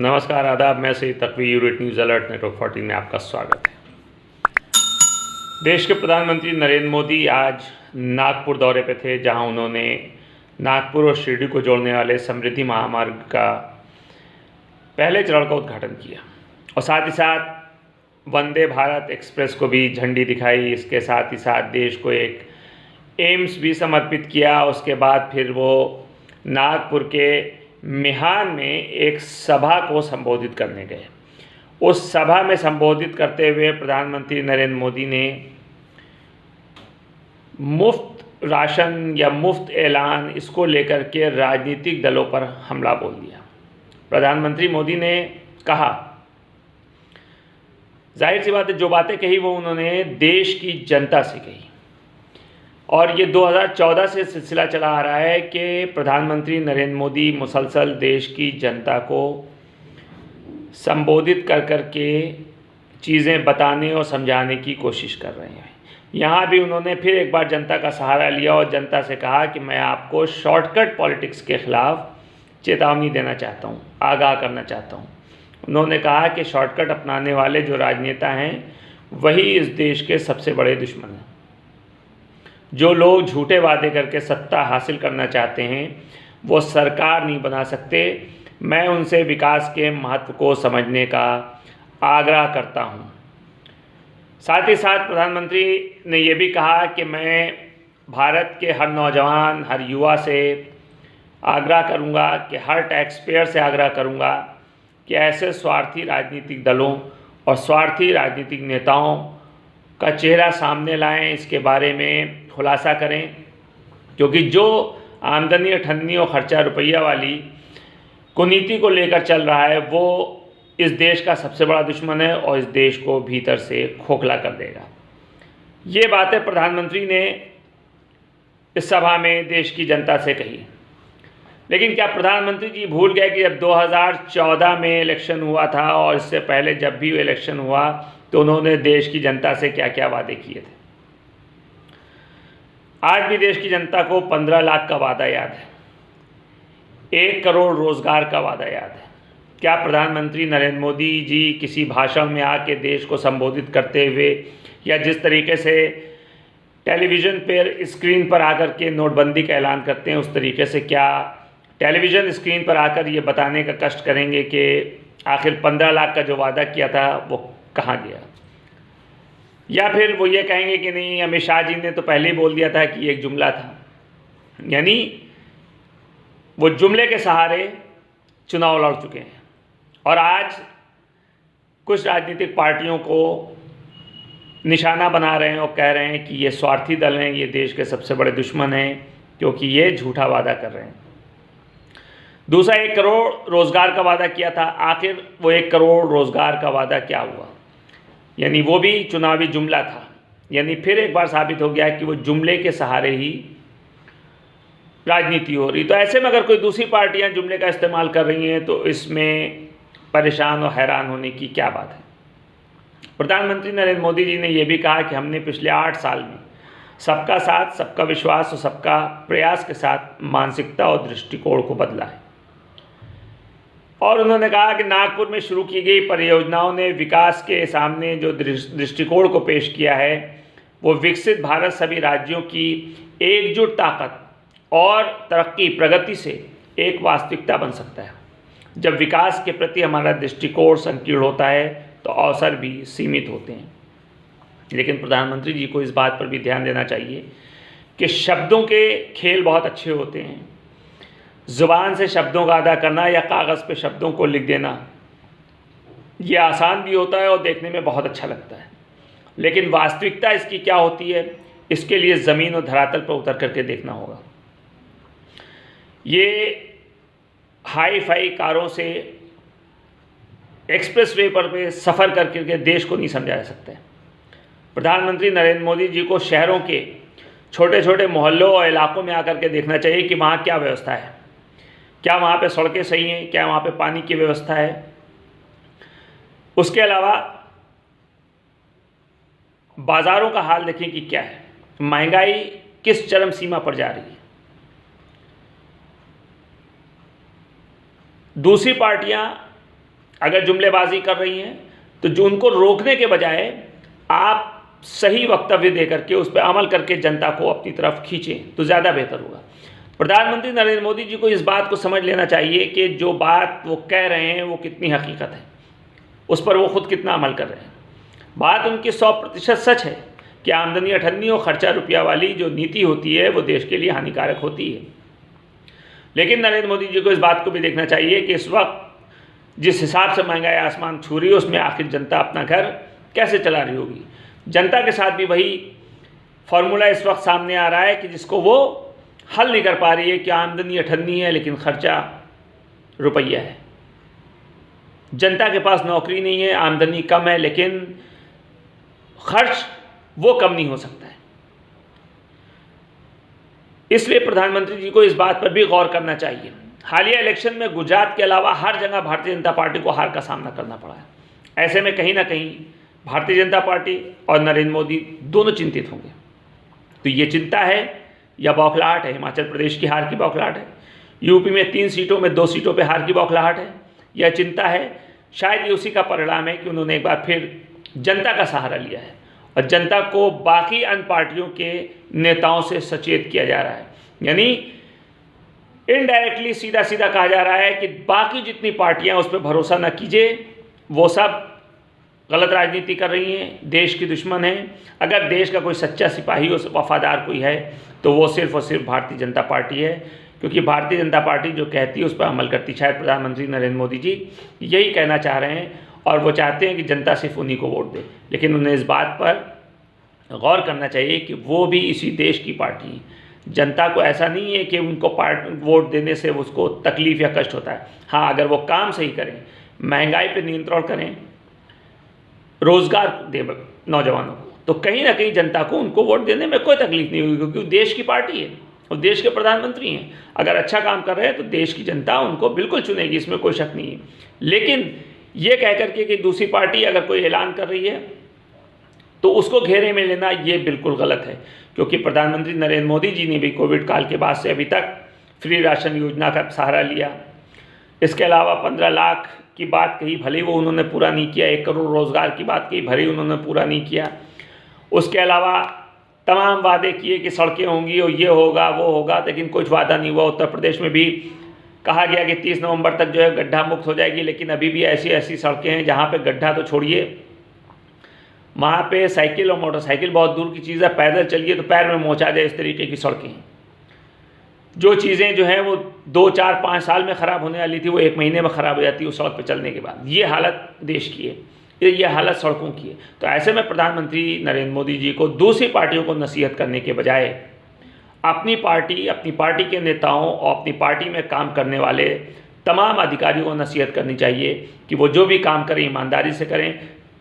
नमस्कार, आदाब। मैं Saeed तकवी, unit news alert network 14 में आपका स्वागत है। देश के प्रधानमंत्री नरेंद्र मोदी आज नागपुर दौरे पे थे, जहां उन्होंने नागपुर और शिरडी को जोड़ने वाले समृद्धि महामार्ग का पहले चरण का उद्घाटन किया और साथ ही साथ वंदे भारत एक्सप्रेस को भी झंडी दिखाई। इसके साथ ही साथ देश को एक एम्स भी समर्पित किया। उसके बाद फिर वो नागपुर के मिहान में एक सभा को संबोधित करने गए। उस सभा में संबोधित करते हुए प्रधानमंत्री नरेंद्र मोदी ने मुफ्त राशन या मुफ्त ऐलान इसको लेकर के राजनीतिक दलों पर हमला बोल दिया। प्रधानमंत्री मोदी ने कहा, जाहिर सी बात है, जो बातें कही वो उन्होंने देश की जनता से कही और ये 2014 से सिलसिला चला आ रहा है कि प्रधानमंत्री नरेंद्र मोदी मुसलसल देश की जनता को संबोधित कर कर के चीज़ें बताने और समझाने की कोशिश कर रहे हैं। यहाँ भी उन्होंने फिर एक बार जनता का सहारा लिया और जनता से कहा कि मैं आपको शॉर्टकट पॉलिटिक्स के ख़िलाफ़ चेतावनी देना चाहता हूँ, आगाह करना चाहता हूँ। उन्होंने कहा कि शॉर्टकट अपनाने वाले जो राजनेता हैं वही इस देश के सबसे बड़े दुश्मन हैं। जो लोग झूठे वादे करके सत्ता हासिल करना चाहते हैं वो सरकार नहीं बना सकते। मैं उनसे विकास के महत्व को समझने का आग्रह करता हूं। साथ ही साथ प्रधानमंत्री ने यह भी कहा कि मैं भारत के हर नौजवान, हर युवा से आग्रह करूंगा कि हर टैक्स पेयर से आग्रह करूंगा कि ऐसे स्वार्थी राजनीतिक दलों और स्वार्थी राजनीतिक नेताओं का चेहरा सामने लाएं, इसके बारे में खुलासा करें, क्योंकि जो आमदनी अठन्नी और खर्चा रुपया वाली कुनीति को लेकर चल रहा है वो इस देश का सबसे बड़ा दुश्मन है और इस देश को भीतर से खोखला कर देगा। ये बातें प्रधानमंत्री ने इस सभा में देश की जनता से कही। लेकिन क्या प्रधानमंत्री जी भूल गए कि जब 2014 में इलेक्शन हुआ था और इससे पहले जब भी इलेक्शन हुआ तो उन्होंने देश की जनता से क्या क्या वादे किए थे। आज भी देश की जनता को 15 लाख का वादा याद है, 1 करोड़ रोजगार का वादा याद है। क्या प्रधानमंत्री नरेंद्र मोदी जी किसी भाषण में आके देश को संबोधित करते हुए या जिस तरीके से टेलीविज़न पर स्क्रीन पर आकर के नोटबंदी का ऐलान करते हैं, उस तरीके से क्या टेलीविज़न स्क्रीन पर आकर ये बताने का कष्ट करेंगे कि आखिर 15 लाख का जो वादा किया था वो कहाँ गया? या फिर वो ये कहेंगे कि नहीं, अमित शाह जी ने तो पहले ही बोल दिया था कि एक जुमला था। यानी वो जुमले के सहारे चुनाव लड़ चुके हैं और आज कुछ राजनीतिक पार्टियों को निशाना बना रहे हैं और कह रहे हैं कि ये स्वार्थी दल हैं, ये देश के सबसे बड़े दुश्मन हैं, क्योंकि ये झूठा वादा कर रहे हैं। दूसरा, 1 करोड़ रोज़गार का वादा किया था। आखिर वो 1 करोड़ रोज़गार का वादा क्या हुआ? यानी वो भी चुनावी जुमला था। यानी फिर एक बार साबित हो गया कि वो जुमले के सहारे ही राजनीति हो रही। तो ऐसे में अगर कोई दूसरी पार्टियां जुमले का इस्तेमाल कर रही हैं तो इसमें परेशान और हैरान होने की क्या बात है। प्रधानमंत्री नरेंद्र मोदी जी ने यह भी कहा कि हमने पिछले 8 साल में सबका साथ, सबका विश्वास और सबका प्रयास के साथ मानसिकता और दृष्टिकोण को बदला है। और उन्होंने कहा कि नागपुर में शुरू की गई परियोजनाओं ने विकास के सामने जो दृष्टिकोण को पेश किया है वो विकसित भारत सभी राज्यों की एकजुट ताकत और तरक्की प्रगति से एक वास्तविकता बन सकता है। जब विकास के प्रति हमारा दृष्टिकोण संकीर्ण होता है तो अवसर भी सीमित होते हैं। लेकिन प्रधानमंत्री जी को इस बात पर भी ध्यान देना चाहिए कि शब्दों के खेल बहुत अच्छे होते हैं। ज़ुबान से शब्दों का अदा करना या कागज़ पे शब्दों को लिख देना ये आसान भी होता है और देखने में बहुत अच्छा लगता है, लेकिन वास्तविकता इसकी क्या होती है, इसके लिए ज़मीन और धरातल पर उतर करके देखना होगा। ये हाई फाई कारों से एक्सप्रेस वे पर सफ़र करके देश को नहीं समझा जा सकता है। प्रधानमंत्री नरेंद्र मोदी जी को शहरों के छोटे छोटे मोहल्लों और इलाकों में आकर के देखना चाहिए कि वहाँ क्या व्यवस्था है, क्या वहाँ पे सड़कें सही हैं, क्या वहाँ पे पानी की व्यवस्था है। उसके अलावा बाज़ारों का हाल देखें कि क्या है, महंगाई किस चरम सीमा पर जा रही है। दूसरी पार्टियां अगर जुमलेबाजी कर रही हैं तो जो उनको रोकने के बजाय आप सही वक्तव्य दे करके उस पर अमल करके जनता को अपनी तरफ खींचें तो ज़्यादा बेहतर होगा। प्रधानमंत्री नरेंद्र मोदी जी को इस बात को समझ लेना चाहिए कि जो बात वो कह रहे हैं वो कितनी हकीकत है, उस पर वो खुद कितना अमल कर रहे हैं। बात उनकी 100% सच है कि आमदनी अठन्नी और खर्चा रुपया वाली जो नीति होती है वो देश के लिए हानिकारक होती है। लेकिन नरेंद्र मोदी जी को इस बात को भी देखना चाहिए कि इस वक्त जिस हिसाब से महंगाई आसमान छू रही है उसमें आखिर जनता अपना घर कैसे चला रही होगी। जनता के साथ भी वही फॉर्मूला इस वक्त सामने आ रहा है कि जिसको वो हल नहीं कर पा रही है कि आमदनी अठन्नी है लेकिन खर्चा रुपया है। जनता के पास नौकरी नहीं है, आमदनी कम है लेकिन खर्च वो कम नहीं हो सकता है। इसलिए प्रधानमंत्री जी को इस बात पर भी गौर करना चाहिए। हालिया इलेक्शन में गुजरात के अलावा हर जगह भारतीय जनता पार्टी को हार का सामना करना पड़ा है। ऐसे में कहीं ना कहीं भारतीय जनता पार्टी और नरेंद्र मोदी दोनों चिंतित होंगे। तो ये चिंता है या बौखलाहट है? हिमाचल प्रदेश की हार की बौखलाहट है, यूपी में 3 सीटों में 2 सीटों पे हार की बौखलाहट है, या चिंता है शायद ये उसी का परिणाम है कि उन्होंने एक बार फिर जनता का सहारा लिया है और जनता को बाकी अन्य पार्टियों के नेताओं से सचेत किया जा रहा है। यानी इनडायरेक्टली सीधा सीधा कहा जा रहा है कि बाकी जितनी पार्टियां उस पर भरोसा न कीजिए, वो सब गलत राजनीति कर रही हैं, देश की दुश्मन हैं। अगर देश का कोई सच्चा सिपाही हो, वफादार कोई है तो वो सिर्फ और सिर्फ भारतीय जनता पार्टी है, क्योंकि भारतीय जनता पार्टी जो कहती है उस पर अमल करती। शायद प्रधानमंत्री नरेंद्र मोदी जी यही कहना चाह रहे हैं और वो चाहते हैं कि जनता सिर्फ उन्हीं को वोट दे। लेकिन उन्हें इस बात पर गौर करना चाहिए कि वो भी इसी देश की पार्टी है। जनता को ऐसा नहीं है कि उनको वोट देने से उसको तकलीफ़ या कष्ट होता है। हाँ, अगर वो काम सही करें, महंगाई पर नियंत्रण करें, रोज़गार दे नौजवानों को, तो कहीं ना कहीं जनता को उनको वोट देने में कोई तकलीफ नहीं होगी, क्योंकि वो देश की पार्टी है और देश के प्रधानमंत्री हैं। अगर अच्छा काम कर रहे हैं तो देश की जनता उनको बिल्कुल चुनेगी, इसमें कोई शक नहीं है। लेकिन ये कह करके कि दूसरी पार्टी अगर कोई ऐलान कर रही है तो उसको घेरे में लेना ये बिल्कुल गलत है, क्योंकि प्रधानमंत्री नरेंद्र मोदी जी ने भी कोविड काल के बाद से अभी तक फ्री राशन योजना का सहारा लिया। इसके अलावा 15 लाख की बात कही, भले वो उन्होंने पूरा नहीं किया। 1 करोड़ रोज़गार की बात कही, भले उन्होंने पूरा नहीं किया। उसके अलावा तमाम वादे किए कि सड़कें होंगी और ये होगा वो होगा, लेकिन कुछ वादा नहीं हुआ। उत्तर प्रदेश में भी कहा गया कि 30 नवंबर तक जो है गड्ढा मुक्त हो जाएगी, लेकिन अभी भी ऐसी सड़कें हैं जहाँ पे गड्ढा तो छोड़िए, वहाँ पे साइकिल और मोटरसाइकिल बहुत दूर की चीज़ है, पैदल चलिए तो पैर में मोच आ जाए, इस तरीके की सड़कें हैं। जो चीज़ें जो हैं वो 2, 4, 5 साल में ख़राब होने वाली थी वो 1 महीने में ख़राब हो जाती है उस सड़क पर चलने के बाद। ये हालत देश की है, ये हालत सड़कों की है। तो ऐसे में प्रधानमंत्री नरेंद्र मोदी जी को दूसरी पार्टियों को नसीहत करने के बजाय अपनी पार्टी के नेताओं और अपनी पार्टी में काम करने वाले तमाम अधिकारियों को नसीहत करनी चाहिए कि वो जो भी काम करें ईमानदारी से करें,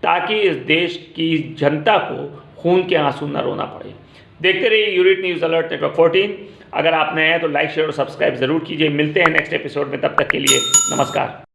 ताकि इस देश की जनता को खून के आंसू न रोना पड़े। देखते रहिए यूनिट न्यूज़ अलर्ट नेटवर्क 14। अगर आप नए हैं तो लाइक, शेयर और सब्सक्राइब ज़रूर कीजिए। मिलते हैं नेक्स्ट एपिसोड में, तब तक के लिए नमस्कार।